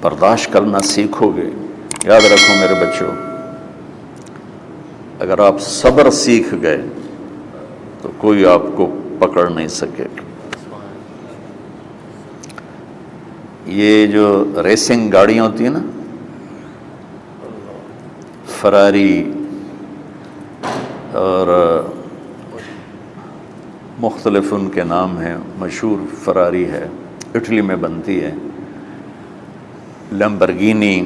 برداشت کرنا سیکھو گے، یاد رکھو میرے بچوں، اگر آپ صبر سیکھ گئے تو کوئی آپ کو پکڑ نہیں سکے گا۔ یہ جو ریسنگ گاڑیاں ہوتی ہیں نا، فراری اور مختلف ان کے نام ہیں، مشہور فراری ہے، اٹلی میں بنتی ہے، لمبرگینی،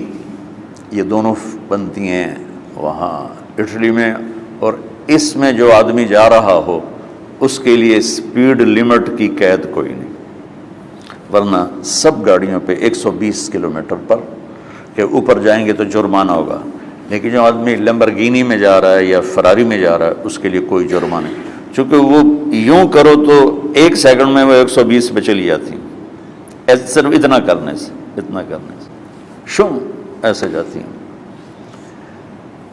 یہ دونوں بنتی ہیں وہاں اٹلی میں، اور اس میں جو آدمی جا رہا ہو اس کے لیے سپیڈ لمٹ کی قید کوئی نہیں، ورنہ سب گاڑیوں پہ 120 کلومیٹر پر کے اوپر جائیں گے تو جرمانہ ہوگا، لیکن جو آدمی لمبرگینی میں جا رہا ہے یا فراری میں جا رہا ہے اس کے لیے کوئی جرمانہ نہیں، چونکہ وہ یوں کرو تو 1 سیکنڈ میں وہ 120 پہ چلی جاتی ہیں، صرف اتنا کرنے سے شوں ایسے جاتی ہیں۔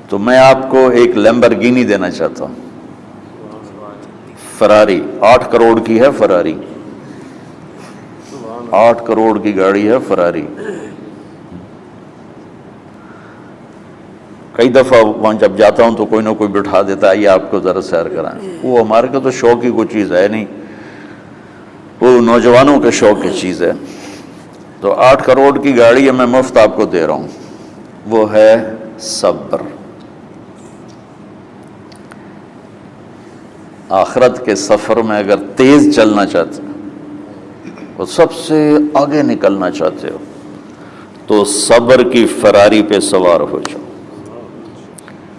تو میں آپ کو ایک لمبرگینی دینا چاہتا ہوں، فراری 8 کروڑ کی ہے، فراری 8 کروڑ کی گاڑی ہے فراری۔ کئی دفعہ وہاں جب جاتا ہوں تو کوئی نہ کوئی بٹھا دیتا ہے، یہ آپ کو ذرا سیر کرائیں، وہ ہمارے کو تو شوق کی کوئی چیز ہے نہیں، وہ نوجوانوں کے شوق کی چیز ہے۔ تو 8 کروڑ کی گاڑی ہے، میں مفت آپ کو دے رہا ہوں، وہ ہے صبر۔ آخرت کے سفر میں اگر تیز چلنا چاہتے ہو اور سب سے آگے نکلنا چاہتے ہو تو صبر کی فراری پہ سوار ہو جاؤ،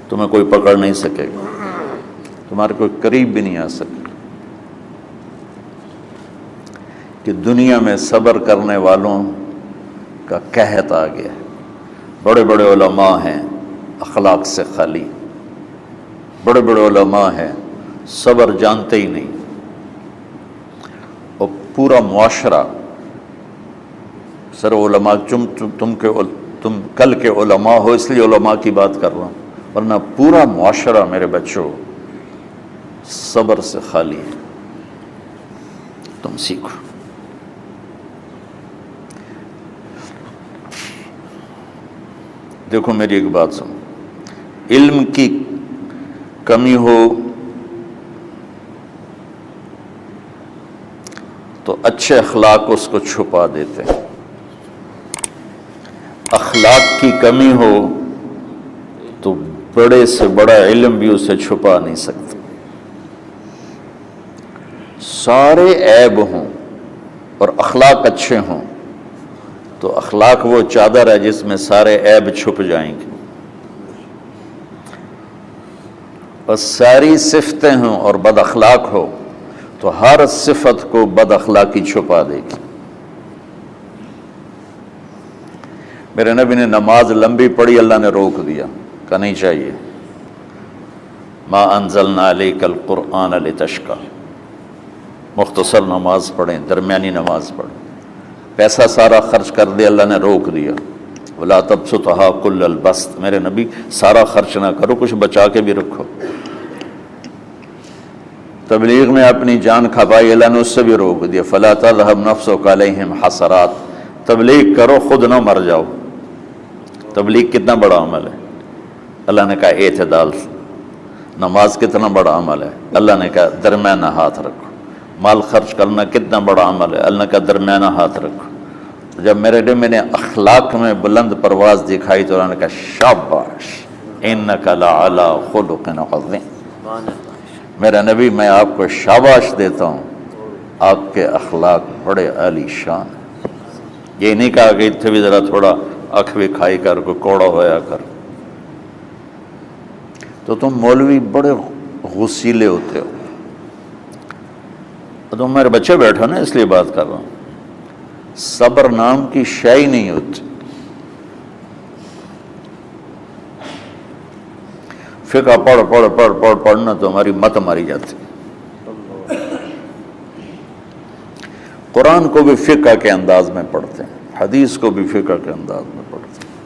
تمہیں کوئی پکڑ نہیں سکے گا، تمہارے کوئی قریب بھی نہیں آ سکے۔ کہ دنیا میں صبر کرنے والوں کا قحط آ گیا ہے، بڑے بڑے علماء ہیں اخلاق سے خالی، بڑے بڑے علماء ہیں صبر جانتے ہی نہیں، اور پورا معاشرہ سر علماء، تم کل کے علماء ہو اس لیے علماء کی بات کر رہا ہوں، ورنہ پورا معاشرہ میرے بچوں صبر سے خالی ہے۔ تم سیکھو۔ دیکھو میری ایک بات سنو، علم کی کمی ہو تو اچھے اخلاق اس کو چھپا دیتے ہیں، اخلاق کی کمی ہو تو بڑے سے بڑا علم بھی اسے چھپا نہیں سکتا۔ سارے عیب ہوں اور اخلاق اچھے ہوں تو اخلاق وہ چادر ہے جس میں سارے عیب چھپ جائیں گے، بس ساری صفتیں ہوں اور بد اخلاق ہو تو ہر صفت کو بد اخلاقی چھپا دے گی۔ میرے نبی نے نماز لمبی پڑھی، اللہ نے روک دیا، کہا نہیں چاہیے، ما انزلنا علیک القرآن لتشقی، مختصر نماز پڑھیں، درمیانی نماز پڑھیں۔ پیسہ سارا خرچ کر دیا، اللہ نے روک دیا، ولا تبسطها کل البسط، میرے نبی سارا خرچ نہ کرو، کچھ بچا کے بھی رکھو۔ تبلیغ میں اپنی جان کھپائی، اللہ نے اس سے بھی روک دیا، فلا تذهب نفسك علیہم حسرات، تبلیغ کرو خود نہ مر جاؤ۔ تبلیغ کتنا بڑا عمل ہے، اللہ نے کہا اعتدال سے۔ نماز کتنا بڑا عمل ہے، اللہ نے کہا درمیانہ ہاتھ رکھو۔ مال خرچ کرنا کتنا بڑا عمل ہے، اللہ نے کہا درمیانہ ہاتھ رکھو۔ جب میں نے اخلاق میں بلند پرواز دکھائی تو اللہ نے کہا شاباش انک لعلی خلق عظیم، میرا نبی میں آپ کو شاباش دیتا ہوں، آپ کے اخلاق بڑے عالی شان ہیں۔ یہ نہیں کہا کہ اتنے بھی ذرا تھوڑا اکھ بھی کھائی کر، کوئی کوڑا ہویا کر۔ تو تم مولوی بڑے غسیلے ہوتے ہو، تم میرے بچے بیٹھو نا، اس لیے بات کر رہا ہوں۔ صبر نام کی شے ہی نہیں ہوتی۔ فقہ پڑھنا تو ہماری مت ماری جاتی۔ قرآن کو بھی فقہ کے انداز میں پڑھتے ہیں، حدیث کو بھی فقہ کے انداز میں پڑھتے ہیں۔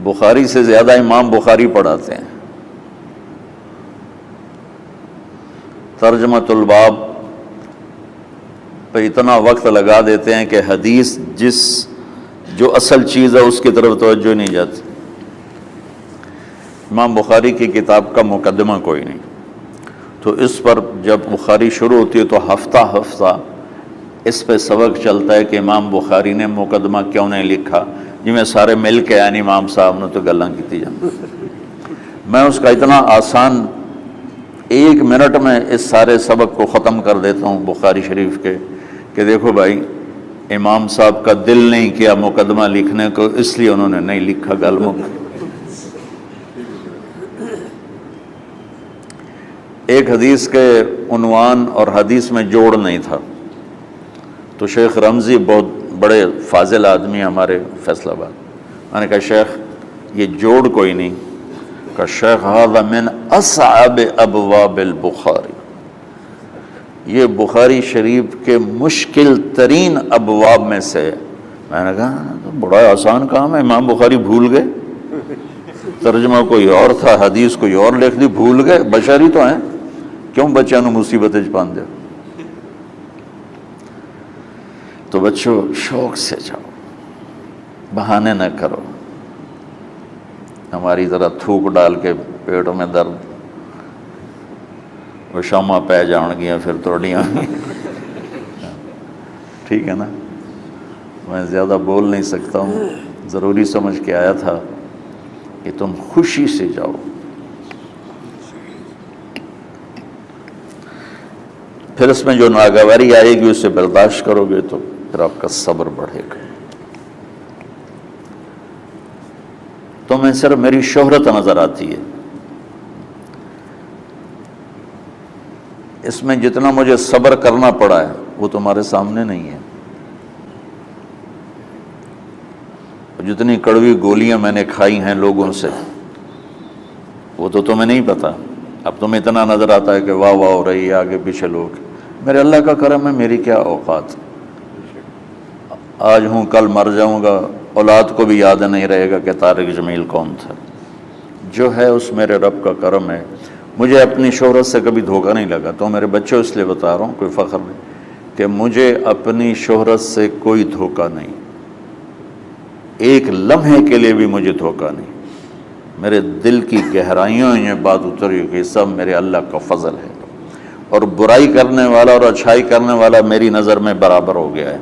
بخاری سے زیادہ امام بخاری پڑھاتے ہیں۔ ترجمۃ الباب پہ اتنا وقت لگا دیتے ہیں کہ حدیث جو اصل چیز ہے اس کی طرف توجہ نہیں جاتی۔ امام بخاری کی کتاب کا مقدمہ کوئی نہیں، تو اس پر جب بخاری شروع ہوتی ہے تو ہفتہ ہفتہ اس پہ سبق چلتا ہے کہ امام بخاری نے مقدمہ کیوں نہیں لکھا، جی میں سارے مل کے یعنی امام صاحب نے تو گلاں کی جانا۔ میں اس کا اتنا آسان 1 منٹ میں اس سارے سبق کو ختم کر دیتا ہوں بخاری شریف کے، کہ دیکھو بھائی امام صاحب کا دل نہیں کیا مقدمہ لکھنے کو، اس لیے انہوں نے نہیں لکھا۔ گل مک۔ ایک حدیث کے عنوان اور حدیث میں جوڑ نہیں تھا، تو شیخ رمزی بہت بڑے فاضل آدمی ہمارے فیصل آباد، میں نے کہا شیخ یہ جوڑ کوئی نہیں، کہ شیخ ھذا من اصعب ابواب البخاری، یہ بخاری شریف کے مشکل ترین ابواب میں سے۔ میں نے کہا بڑا آسان کام ہے، امام بخاری بھول گئے، ترجمہ کوئی اور تھا، حدیث کوئی اور لکھ دی، بھول گئے، بشر ہی تو ہیں، کیوں بچوں نے مصیبت پان دیا۔ تو بچوں شوق سے جاؤ، بہانے نہ کرو، ہماری طرح تھوک ڈال کے پیٹ میں درد، وہ شامہ پہ جان گیا پھر توڑیاں۔ ٹھیک ہے نا، میں زیادہ بول نہیں سکتا ہوں، ضروری سمجھ کے آیا تھا کہ تم خوشی سے جاؤ۔ پھر اس میں جو ناگواری آئے گی اسے برداشت کرو گے تو پھر آپ کا صبر بڑھے گا۔ تو میں صرف میری شہرت نظر آتی ہے، اس میں جتنا مجھے صبر کرنا پڑا ہے وہ تمہارے سامنے نہیں ہے، جتنی کڑوی گولیاں میں نے کھائی ہیں لوگوں سے وہ تو تمہیں نہیں پتا۔ اب تمہیں اتنا نظر آتا ہے کہ واہ واہ ہو رہی ہے آگے پیچھے لوگ، میرے اللہ کا کرم ہے، میری کیا اوقات، آج ہوں کل مر جاؤں گا، اولاد کو بھی یاد نہیں رہے گا کہ طارق جمیل کون تھا۔ جو ہے اس میرے رب کا کرم ہے، مجھے اپنی شہرت سے کبھی دھوکہ نہیں لگا، تو میرے بچوں اس لیے بتا رہا ہوں، کوئی فخر نہیں، کہ مجھے اپنی شہرت سے کوئی دھوکہ نہیں، ایک لمحے کے لیے بھی مجھے دھوکہ نہیں، میرے دل کی گہرائیوں یہ بات اتری کہ سب میرے اللہ کا فضل ہے، اور برائی کرنے والا اور اچھائی کرنے والا میری نظر میں برابر ہو گیا ہے۔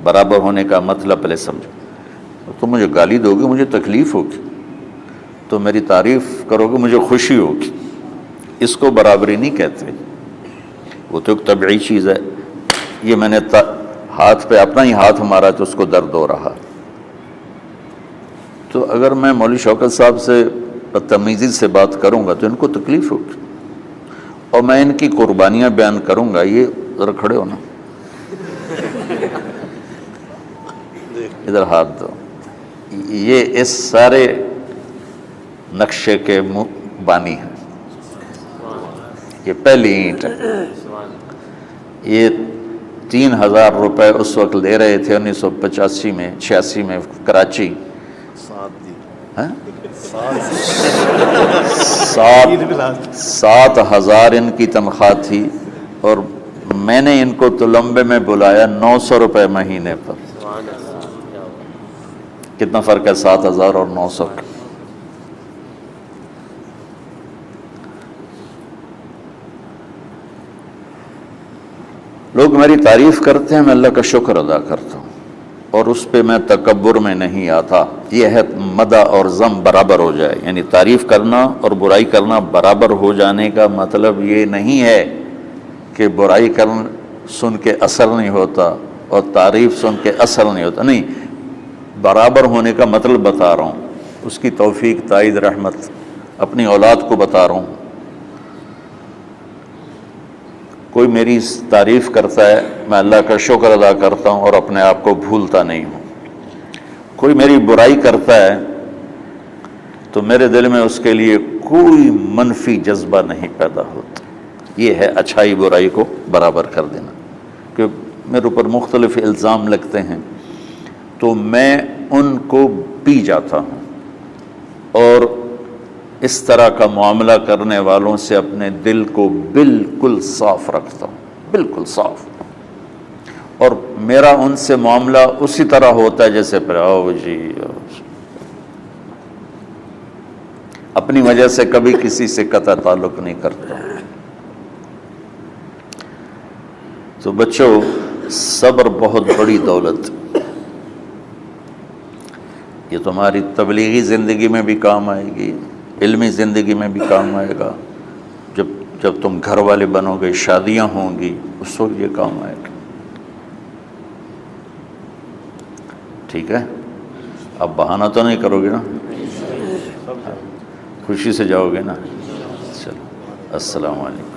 برابر ہونے کا مطلب پہلے سمجھو، تم مجھے گالی دو گے مجھے تکلیف ہوگی، تو میری تعریف کرو گے مجھے خوشی ہوگی، اس کو برابری نہیں کہتے، وہ تو ایک طبعی چیز ہے۔ یہ میں نے ہاتھ پہ اپنا ہی ہاتھ مارا تو اس کو درد ہو رہا، تو اگر میں مولوی شوکت صاحب سے بدتمیزی سے بات کروں گا تو ان کو تکلیف ہوگی، اور میں ان کی قربانیاں بیان کروں گا۔ یہ ذرا کھڑے ہونا، ادھر ہاتھ دو، یہ اس سارے نقشے کے بانی ہیں، یہ پہلی اینٹ ہے، یہ 3000 روپے اس وقت لے رہے تھے 1985 میں 86 میں کراچی، 7,000 ان کی تنخواہ تھی، اور میں نے ان کو تلمبے میں بلایا 900 روپے مہینے پر۔ کتنا فرق ہے 7,000 اور 900 کا؟ لوگ میری تعریف کرتے ہیں، میں اللہ کا شکر ادا کرتا ہوں، اور اس پہ میں تکبر میں نہیں آتا۔ یہ ہے مدح اور ذم برابر ہو جائے، یعنی تعریف کرنا اور برائی کرنا برابر ہو جانے کا مطلب یہ نہیں ہے کہ برائی سن کے اثر نہیں ہوتا اور تعریف سن کے اثر نہیں ہوتا، نہیں، برابر ہونے کا مطلب بتا رہا ہوں، اس کی توفیق تائید رحمت اپنی اولاد کو بتا رہا ہوں۔ کوئی میری تعریف کرتا ہے میں اللہ کا شکر ادا کرتا ہوں اور اپنے آپ کو بھولتا نہیں ہوں، کوئی میری برائی کرتا ہے تو میرے دل میں اس کے لیے کوئی منفی جذبہ نہیں پیدا ہوتا۔ یہ ہے اچھائی برائی کو برابر کر دینا، کہ میرے اوپر مختلف الزام لگتے ہیں تو میں ان کو پی جاتا ہوں، اور اس طرح کا معاملہ کرنے والوں سے اپنے دل کو بالکل صاف رکھتا ہوں، بالکل صاف، اور میرا ان سے معاملہ اسی طرح ہوتا ہے جیسے پھر آؤ جی اپنی وجہ سے کبھی کسی سے قطع تعلق نہیں کرتا. تو بچوں، صبر بہت بڑی دولت، یہ تمہاری تبلیغی زندگی میں بھی کام آئے گی، علمی زندگی میں بھی کام آئے گا. جب تم گھر والے بنو گے، شادیاں ہوں گی، اس وقت یہ کام آئے گا. ٹھیک ہے؟ اب بہانہ تو نہیں کرو گے نا؟ خوشی سے جاؤ گے نا؟ چلو، السلام علیکم.